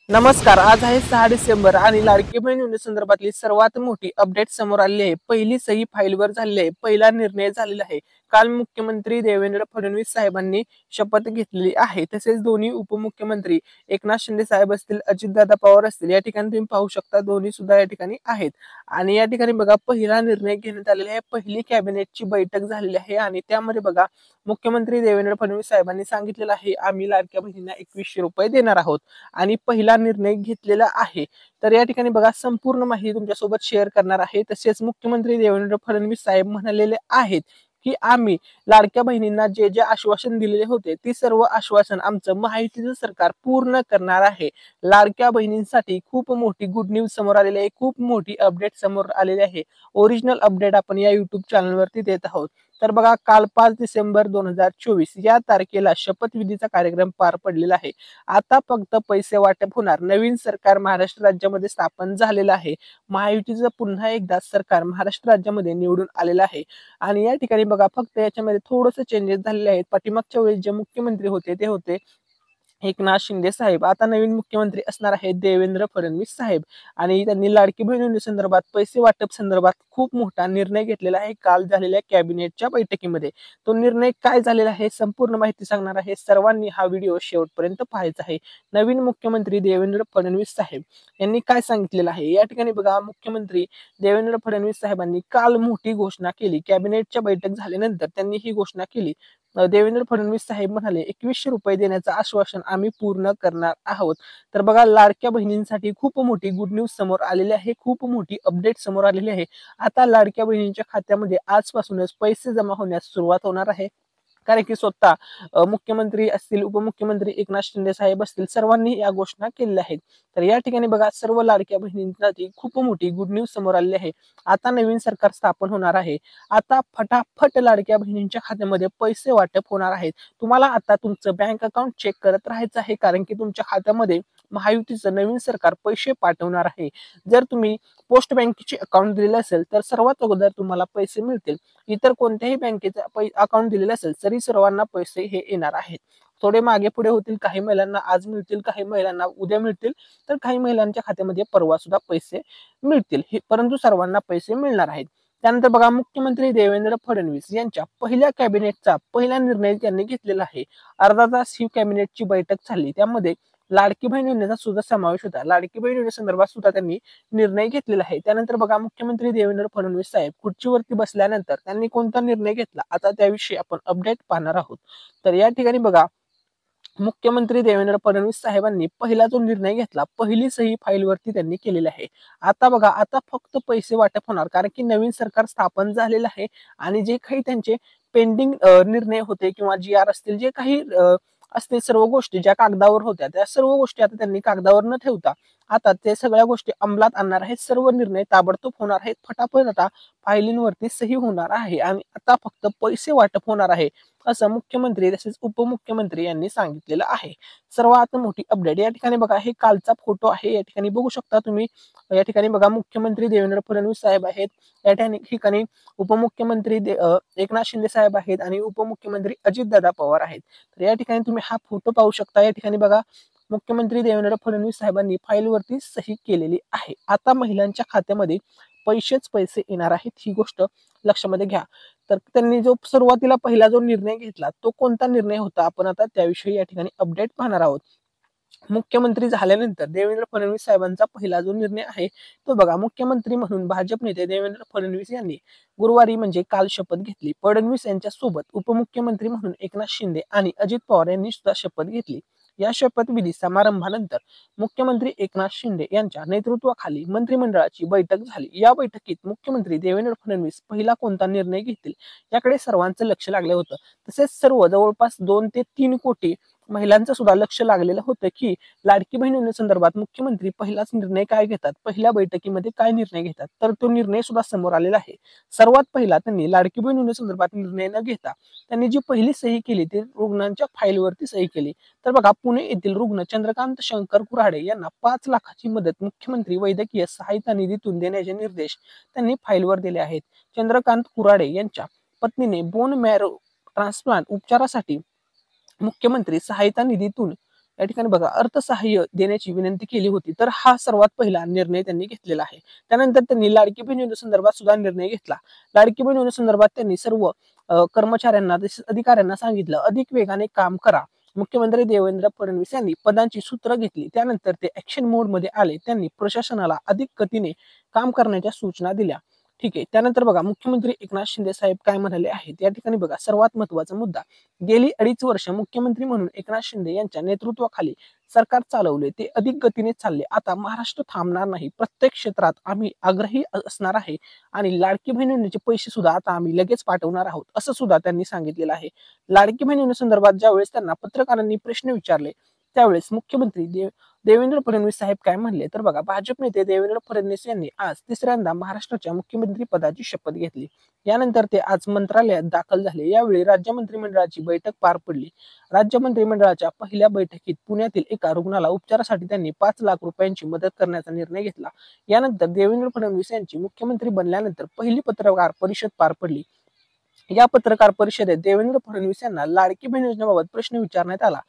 नमस्कार. आज आहे 6 डिसेंबर आणि लाडकी बहीण योजनेसंदर्भातली सर्वात मोठी अपडेट समोर आली आहे. पहिली सही फाईलवर झालेली आहे. पहिला निर्णय झालेला आहे. काल मुख्यमंत्री देवेंद्र फडणवीस साहेबांनी शपथ घेतलेली आहे. तसेच दोन्ही उपमुख्यमंत्री एकनाथ शिंदे साहेब असतील, अजितदादा पवार असतील, या ठिकाणी तुम्ही पाहू शकता दोन्ही सुद्धा या ठिकाणी आहेत. आणि या ठिकाणी बघा पहिला निर्णय घेण्यात आलेला आहे. पहिली कॅबिनेटची बैठक झालेली आहे आणि त्यामध्ये बघा मुख्यमंत्री देवेंद्र फडणवीस साहेबांनी सांगितलेलं आहे, आम्ही लाडक्या बहिणींना 2100 रुपये देणार आहोत. आणि पहिला निर्णय घेतलेला आहे. तर या ठिकाणी बघा संपूर्ण माहिती तुमच्यासोबत शेअर करणार आहे. तसेच मुख्यमंत्री देवेंद्र फडणवीस साहेब म्हणालेले आहेत की आम्ही लाडक्या बहिणींना जे जे आश्वासन दिलेले होते ती सर्व आश्वासन आमचं महायुतीचं सरकार पूर्ण करणार आहे. लाडक्या बहिणींसाठी खूप मोठी गुड न्यूज समोर आलेली आहे. खूप मोठी अपडेट समोर आलेली आहे. ओरिजिनल अपडेट आपण या युट्यूब चॅनलवरती देत आहोत. तर बघा काल 5 डिसेंबर 2024 या तारखेला शपथविधीचा कार्यक्रम पार पडलेला आहे. आता फक्त पैसे वाटप होणार. नवीन सरकार महाराष्ट्र राज्यामध्ये स्थापन झालेलं आहे. महायुतीचं पुन्हा एकदा सरकार महाराष्ट्र राज्यामध्ये निवडून आलेलं आहे. आणि या ठिकाणी बघा फक्त याच्यामध्ये थोडंसं चेंजेस झालेले आहेत. पाठीमागच्या वेळेस जे मुख्यमंत्री होते ते होते एकनाथ शिंदे साहेब. आता नवीन मुख्यमंत्री असणार आहेत देवेंद्र फडणवीस साहेब. आणि त्यांनी लाडकी बहीण योजनेसंदर्भात पैसे वाटप संदर्भात खूप मोठा निर्णय घेतलेला आहे काल झालेल्या कॅबिनेटच्या बैठकीमध्ये. तो निर्णय काय झालेला आहे संपूर्ण माहिती सांगणार आहे. सर्वांनी हा व्हिडिओ शेवटपर्यंत पाहायचा आहे. नवीन मुख्यमंत्री देवेंद्र फडणवीस साहेब यांनी काय सांगितलेलं आहे या ठिकाणी बघा. मुख्यमंत्री देवेंद्र फडणवीस साहेबांनी काल मोठी घोषणा केली. कॅबिनेटच्या बैठक झाल्यानंतर त्यांनी ही घोषणा केली. देवेंद्र फडणवीस साहेब म्हणाले 2100 रुपये देण्याचं आश्वासन आम्ही पूर्ण करणार आहोत. तर बघा लाडक्या बहिणींसाठी खूप मोठी गुड न्यूज समोर आलेली आहे. खूप मोठी अपडेट समोर आलेली आहे. आता लाडक्या बहिणींच्या खात्यामध्ये आजपासूनच पैसे जमा होण्यास सुरुवात होणार आहे. कारण की स्वतः मुख्यमंत्री असतील, उपमुख्यमंत्री एकनाथ शिंदे साहेब असतील, सर्वांनी या घोषणा केलेल्या आहेत. तर या ठिकाणी बघा सर्व लाडक्या बहिणींसाठी खूप मोठी गुड न्यूज समोर आलेली आहे. आता नवीन सरकार स्थापन होणार आहे. आता फटाफट लाडक्या बहिणींच्या खात्यामध्ये पैसे वाटप होणार आहेत. तुम्हाला आता तुमचं बँक अकाउंट चेक करत राहायचं आहे कारण की तुमच्या खात्यामध्ये महायुतीचं नवीन सरकार पैसे पाठवणार आहे. जर तुम्ही पोस्ट बँकेचे अकाउंट दिलेले असेल तर सर्वात अगोदर तुम्हाला पैसे मिळतील. इतर कोणत्याही बँकेचं अकाउंट दिलेलं असेल तरी सर्वांना पैसे हे येणार आहेत. थोडे मागे पुढे होतील. काही महिलांना आज मिळतील, काही महिलांना उद्या मिळतील, तर काही महिलांच्या खात्यामध्ये परवा सुद्धा पैसे मिळतील. परंतु सर्वांना पैसे मिळणार आहेत. त्यानंतर बघा मुख्यमंत्री देवेंद्र फडणवीस यांच्या पहिल्या कॅबिनेटचा पहिला निर्णय त्यांनी घेतलेला आहे. अर्धा तास ही कॅबिनेटची बैठक झाली. त्यामध्ये लाडकी बहीण योजनेचा सुद्धा समावेश होता. लाडकी बहीण योजनेसंदर्भात सुद्धा त्यांनी निर्णय घेतलेला आहे. त्यानंतर बघा मुख्यमंत्री देवेंद्र फडणवीस साहेब खुर्चीवरती बसल्यानंतर त्यांनी कोणता निर्णय घेतला आता त्याविषयी आपण अपडेट पाहणार आहोत. तर या ठिकाणी बघा मुख्यमंत्री देवेंद्र फडणवीस साहेबांनी पहिला जो निर्णय घेतला, पहिली सही फाईलवरती त्यांनी केलेली आहे. आता बघा आता फक्त पैसे वाटप होणार कारण की नवीन सरकार स्थापन झालेलं आहे. आणि जे काही त्यांचे पेंडिंग निर्णय होते किंवा GR असतील, जे काही असतील सर्व गोष्टी ज्या कागदावर होत्या त्या सर्व गोष्टी आता त्यांनी कागदावर न ठेवता आता ते सगळ्या गोष्टी अंमलात आणणार आहेत. सर्व निर्णय ताबडतोब होणार आहेत. फटाफट आता फायलींवरती सही होणार आहे आणि आता फक्त पैसे वाटप होणार आहे असं मुख्यमंत्री तसेच उपमुख्यमंत्री यांनी सांगितलेलं आहे. सर्वात मोठी अपडेट या ठिकाणी बघा. हे कालचा फोटो आहे. या ठिकाणी बघू शकता तुम्ही. या ठिकाणी बघा मुख्यमंत्री देवेंद्र फडणवीस साहेब आहेत. या ठिकाणी उपमुख्यमंत्री एकनाथ शिंदे साहेब आहेत आणि उपमुख्यमंत्री अजितदादा पवार आहेत. तर या ठिकाणी तुम्ही हा फोटो पाहू शकता. या ठिकाणी बघा मुख्यमंत्री देवेंद्र फडणवीस साहेबांनी फाईलवरती सही केलेली आहे. आता महिलांच्या खात्यामध्ये पैसेच पैसे येणार आहेत ही गोष्ट लक्षामध्ये घ्या. तर त्यांनी जो सुरुवातीला पहिला जो निर्णय घेतला तो कोणता निर्णय होता आपण आता त्याविषयी या ठिकाणी अपडेट पाहणार आहोत. मुख्यमंत्री झाल्यानंतर देवेंद्र फडणवीस साहेबांचा पहिला जो निर्णय आहे तो बघा. मुख्यमंत्री म्हणून भाजप नेते देवेंद्र फडणवीस यांनी गुरुवारी म्हणजे काल शपथ घेतली. फडणवीस यांच्या सोबत उपमुख्यमंत्री म्हणून एकनाथ शिंदे आणि अजित पवार यांनी सुद्धा शपथ घेतली. या शपथविधी समारंभानंतर मुख्यमंत्री एकनाथ शिंदे यांच्या नेतृत्वाखाली मंत्रिमंडळाची बैठक झाली. या बैठकीत मुख्यमंत्री देवेंद्र फडणवीस पहिला कोणता निर्णय घेतील याकडे सर्वांचं लक्ष लागलं होतं. तसेच सर्व जवळपास 2 ते 3 कोटी महिलांचं सुद्धा लक्ष लागलेलं होतं की लाडकी बहीण योजनेसंदर्भात मुख्यमंत्री पहिलाच निर्णय काय घेतात, पहिल्या बैठकीमध्ये काय निर्णय घेतात. तर तो निर्णय सुद्धा समोर आलेला आहे. सर्वात पहिला त्यांनी लाडकी बहीण योजनेसंदर्भात निर्णय न घेता त्यांनी जी पहिली सही केली ती रुग्णांच्या फाईलवरती सही केली. तर बघा पुणे येथील रुग्ण चंद्रकांत शंकर कुऱ्हाडे यांना 5 लाखाची मदत मुख्यमंत्री वैद्यकीय सहायता निधीतून देण्याचे निर्देश त्यांनी फाईलवर दिले आहेत. चंद्रकांत कुऱ्हाडे यांच्या पत्नीने बोन मॅरो ट्रान्सप्लांट उपचारासाठी मुख्यमंत्री सहायता निधीतून या ठिकाणी बघा अर्थसहाय्य देण्याची विनंती केली होती, तर हा सर्वात पहिला निर्णय त्यांनी घेतलेला आहे. त्यानंतर त्यांनी लाडकी बहीण योजनेसंदर्भात सुद्धा निर्णय घेतला. लाडकी बहीण योजनेसंदर्भात त्यांनी सर्व कर्मचाऱ्यांना तसेच अधिकाऱ्यांना सांगितलं अधिक वेगाने काम करा. मुख्यमंत्री देवेंद्र फडणवीस यांनी पदांची सूत्र घेतली. त्यानंतर ते ऍक्शन मोड मध्ये आले. त्यांनी प्रशासनाला अधिक गतीने काम करण्याच्या सूचना दिल्या. ठीक आहे. त्यानंतर बघा मुख्यमंत्री एकनाथ शिंदे साहेब काय म्हणाले आहेत या ठिकाणी बघा सर्वात महत्वाचा मुद्दा, गेली 2.5 वर्ष मुख्यमंत्री म्हणून एकनाथ शिंदे यांच्या नेतृत्वाखाली सरकार चालवले ते अधिक गतीने चालले. आता महाराष्ट्र थांबणार नाही. प्रत्येक क्षेत्रात आम्ही आग्रही असणार आहे आणि लाडकी बहीण योजनेचे पैसे सुद्धा आता आम्ही लगेच पाठवणार आहोत असं सुद्धा त्यांनी सांगितलेलं आहे. लाडकी बहीण योजनेसंदर्भात ज्यावेळेस त्यांना पत्रकारांनी प्रश्न विचारले त्यावेळेस मुख्यमंत्री देवेंद्र फडणवीस साहेब काय म्हणले तर बघा भाजप नेते देवेंद्र फडणवीस यांनी आज तिसऱ्यांदा महाराष्ट्राच्या मुख्यमंत्री पदाची शपथ घेतली. यानंतर ते आज मंत्रालयात दाखल झाले. यावेळी राज्य मंत्रिमंडळाची बैठक पार पडली. राज्य मंत्रिमंडळाच्या पहिल्या बैठकीत पुण्यातील एका रुग्णाला उपचारासाठी त्यांनी 5 लाख रुपयांची मदत करण्याचा निर्णय घेतला. यानंतर देवेंद्र फडणवीस यांची मुख्यमंत्री बनल्यानंतर पहिली पत्रकार परिषद पार पडली. या पत्रकार परिषदेत देवेंद्र फडणवीस यांना लाडकी बहीण योजनेबाबत प्रश्न विचारण्यात आला.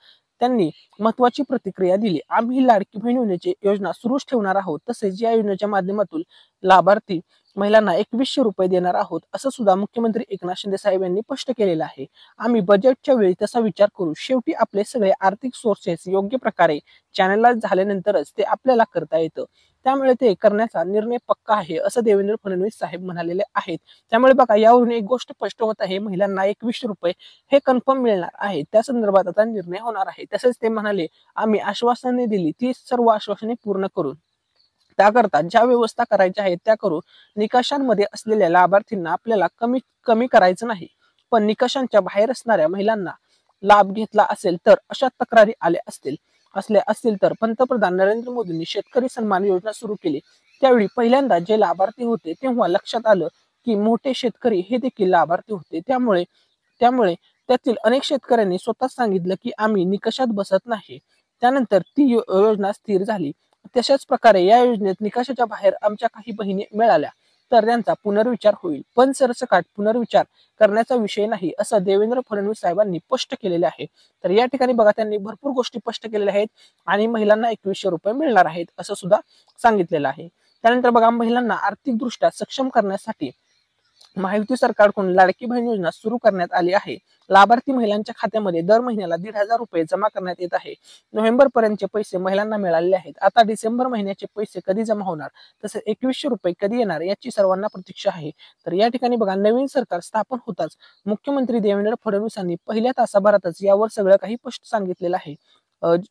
त्यांनी महत्वाची प्रतिक्रिया दिली. आम्ही लाडकी बहीण योजनेची योजना सुरूच ठेवणार आहोत. तसेच या योजनेच्या माध्यमातून लाभार्थी महिलांना 2100 रुपये देणार आहोत असं सुद्धा मुख्यमंत्री एकनाथ शिंदे साहेब यांनी स्पष्ट केलेलं आहे. आम्ही बजेटच्या वेळी तसा विचार करू. शेवटी आपले सगळे आर्थिक सोर्सेस योग्य प्रकारे चॅनलाइज झाल्यानंतरच ते आपल्याला करता येतं. त्यामुळे ते करण्याचा निर्णय पक्का आहे असं देवेंद्र फडणवीस साहेब म्हणालेले आहेत. त्यामुळे बघा यावरून एक गोष्ट स्पष्ट होत आहे, महिलांना 2100 रुपये हे कन्फर्म मिळणार आहे. त्या संदर्भात आता निर्णय होणार आहे. तसेच ते म्हणाले आम्ही आश्वासने दिली ती सर्व आश्वासने पूर्ण करू. त्याकरता ज्या व्यवस्था करायच्या आहेत त्या करू. निकषांमध्ये असलेल्या लाभार्थींना आपल्याला कमी करायचं नाही. पण निकषांच्या बाहेर असणाऱ्या महिलांना लाभ घेतला असेल तर अशा तक्रारी असल्या असतील तर पंतप्रधान नरेंद्र मोदींनी शेतकरी सन्मान योजना सुरू केली. त्यावेळी पहिल्यांदा जे लाभार्थी होते तेव्हा लक्षात आलं की मोठे शेतकरी हे देखील लाभार्थी होते. त्यामुळे त्यातील अनेक शेतकऱ्यांनी स्वतःच सांगितलं की आम्ही निकषात बसत नाही. त्यानंतर ती योजना स्थिर झाली. तशाच प्रकारे या योजनेत निकषाच्या बाहेर आमच्या काही बहिणी मिळाल्या तर त्यांचा पुनर्विचार होईल. पण सरसकट पुनर्विचार करण्याचा विषय नाही असं देवेंद्र फडणवीस साहेबांनी स्पष्ट केलेले आहे. तर या ठिकाणी बघा त्यांनी भरपूर गोष्टी स्पष्ट केलेल्या आहेत आणि महिलांना 2100 रुपये मिळणार आहेत असं सुद्धा सांगितलेलं आहे. त्यानंतर बघा महिलांना आर्थिकदृष्ट्या सक्षम करण्यासाठी महायुती सरकारकडून लाडकी बहीण योजना सुरू करण्यात आली आहे. लाभार्थी महिलांच्या खात्यामध्ये दर महिन्याला 1500 रुपये जमा करण्यात येत आहे. नोव्हेंबर पर्यंतचे पैसे महिलांना मिळालेले आहेत. आता डिसेंबर महिन्याचे पैसे कधी जमा होणार तसेच 2100 रुपये कधी येणार याची सर्वांना प्रतीक्षा आहे. तर या ठिकाणी बघा नवीन सरकार स्थापन होताच मुख्यमंत्री देवेंद्र फडणवीसांनी पहिल्या तासाभरातच यावर सगळं काही स्पष्ट सांगितलेलं आहे.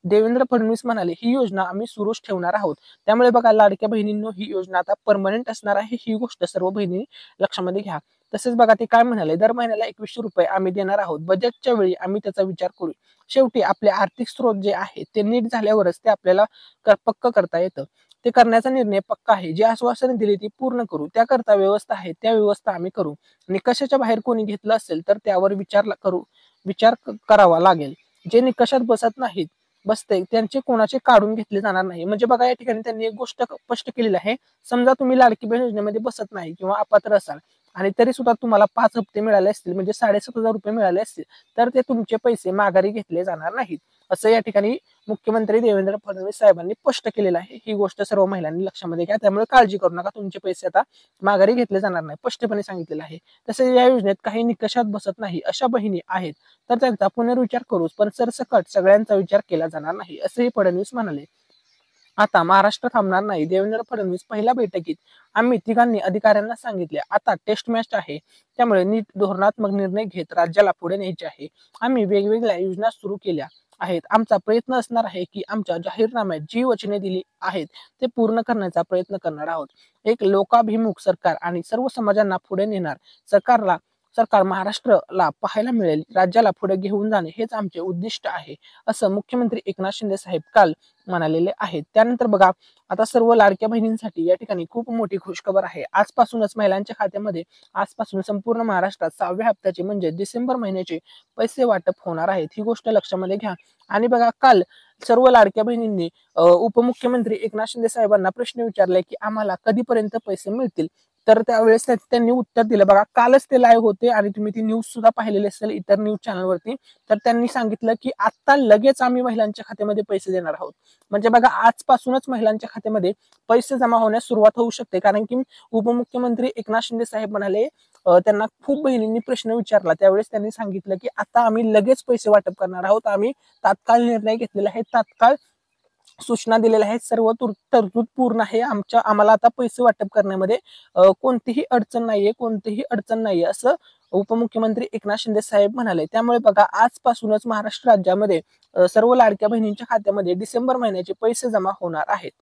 देवेंद्र फडणवीस म्हणाले ही योजना आम्ही सुरूच ठेवणार आहोत. त्यामुळे बघा लाडक्या बहिणींनो ही योजना आता परमनंट असणार आहे. ही गोष्ट सर्व बहिणी लक्षामध्ये घ्या. तसेच बघा ते काय म्हणाले दर महिन्याला 2100 रुपये आम्ही देणार आहोत. बजेटच्या वेळी आम्ही त्याचा विचार करू. शेवटी आपले आर्थिक स्रोत जे आहे ते नीट झाल्यावरच ते आपल्याला पक्क करता येतं. ते करण्याचा निर्णय पक्का आहे. जी आश्वासने दिली ती पूर्ण करू. त्याकरता व्यवस्था आहे त्या व्यवस्था आम्ही करू. निकषाच्या बाहेर कोणी घेतलं असेल तर त्यावर विचार करावा लागेल. जे निकषात बसते त्यांचे कोणाचे काढून घेतले जाणार नाही. म्हणजे बघा या ठिकाणी त्यांनी एक गोष्ट स्पष्ट केलेली आहे. समजा तुम्ही लाडकी बहीण योजनेमध्ये बसत नाही किंवा अपात्र असाल आणि तरी सुद्धा तुम्हाला 5 हप्ते मिळाले असतील म्हणजे 7500 रुपये मिळाले असतील तर ते तुमचे पैसे माघारी घेतले जाणार नाहीत असं या ठिकाणी मुख्यमंत्री देवेंद्र फडणवीस साहेबांनी स्पष्ट केलेलं आहे. ही गोष्ट सर्व महिलांनी लक्षामध्ये घ्या. त्यामुळे काळजी करू नका, तुमचे पैसे आता माघारी घेतले जाणार नाही स्पष्टपणे सांगितलेलं आहे. तसेच या योजनेत काही निकषात बसत नाही अशा बहिणी आहेत तर त्यांचा पुनर्विचार करूच, पण सरसकट सगळ्यांचा विचार केला जाणार नाही असंही फडणवीस म्हणाले. आता महाराष्ट्र थांबणार नाही. देवेंद्र फडणवीस पहिल्या बैठकीत आम्ही तिघांनी अधिकाऱ्यांना सांगितले आता टेस्ट मॅच आहे. त्यामुळे नीट धोरणात्मक निर्णय घेत राज्याला पुढे न्यायचे आहे. आम्ही वेगवेगळ्या योजना सुरू केल्या आहेत. आमचा प्रयत्न असणार आहे की आमच्या जाहीरनाम्यात जी वचने दिली आहेत ते पूर्ण करण्याचा प्रयत्न करणार आहोत. एक लोकाभिमुख सरकार आणि सर्व समाजांना पुढे नेणार सरकार महाराष्ट्राला पाहायला मिळेल. राज्याला पुढे घेऊन जाणे हेच आमचे उद्दिष्ट आहे असं मुख्यमंत्री एकनाथ शिंदे साहेब काल म्हणालेले आहेत. त्यानंतर बघा आता सर्व लाडक्या बहिणींसाठी या ठिकाणी खूप मोठी खुशखबर आहे. आजपासूनच महिलांच्या खात्यामध्ये आजपासून संपूर्ण महाराष्ट्रात 6व्या हप्त्याचे म्हणजे डिसेंबर महिन्याचे पैसे वाटप होणार आहेत. ही गोष्ट लक्षामध्ये घ्या. आणि बघा काल सर्व लाडक्या बहिणींनी उपमुख्यमंत्री एकनाथ शिंदे साहेबांना प्रश्न विचारलाय की आम्हाला कधीपर्यंत पैसे मिळतील. तर त्यावेळेस त्यांनी उत्तर दिलं बघा. कालच ते लाईव्ह होते आणि तुम्ही ती न्यूज सुद्धा पाहिलेली असेल इतर न्यूज चॅनलवरती. तर त्यांनी सांगितलं की आता लगेच आम्ही महिलांच्या खात्यामध्ये पैसे देणार आहोत. म्हणजे बघा आजपासूनच महिलांच्या खात्यामध्ये पैसे जमा होण्यास सुरुवात होऊ शकते. कारण की उपमुख्यमंत्री एकनाथ शिंदे साहेब म्हणाले त्यांना खूप बहिणींनी प्रश्न विचारला त्यावेळेस त्यांनी सांगितलं की आता आम्ही लगेच पैसे वाटप करणार आहोत. आम्ही तात्काळ निर्णय घेतलेला आहे, तात्काळ सूचना दिलेल्या आहेत, सर्व तरतूद पूर्ण आहे. आम्हाला आता पैसे वाटप करण्यामध्ये कोणतीही अडचण नाहीये, कोणतीही अडचण नाहीये असं उपमुख्यमंत्री एकनाथ शिंदे साहेब म्हणाले. त्यामुळे बघा आजपासूनच महाराष्ट्र राज्यामध्ये सर्व लाडक्या बहिणींच्या खात्यामध्ये डिसेंबर महिन्याचे पैसे जमा होणार आहेत.